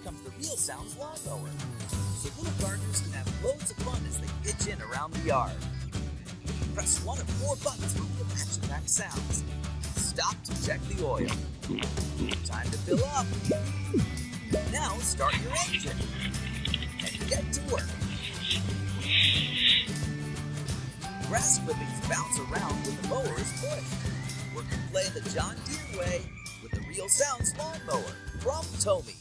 comes the Real Sounds lawnmower, so little gardeners can have loads of fun as they pitch in around the yard. Press one of 4 buttons for real action-packed sounds. Stop to check the oil. Time to fill up. Now start your engine and get to work. Grass clippings bounce around when the mower is pushed. Work and play the John Deere way with the Real Sounds lawnmower from Tommy.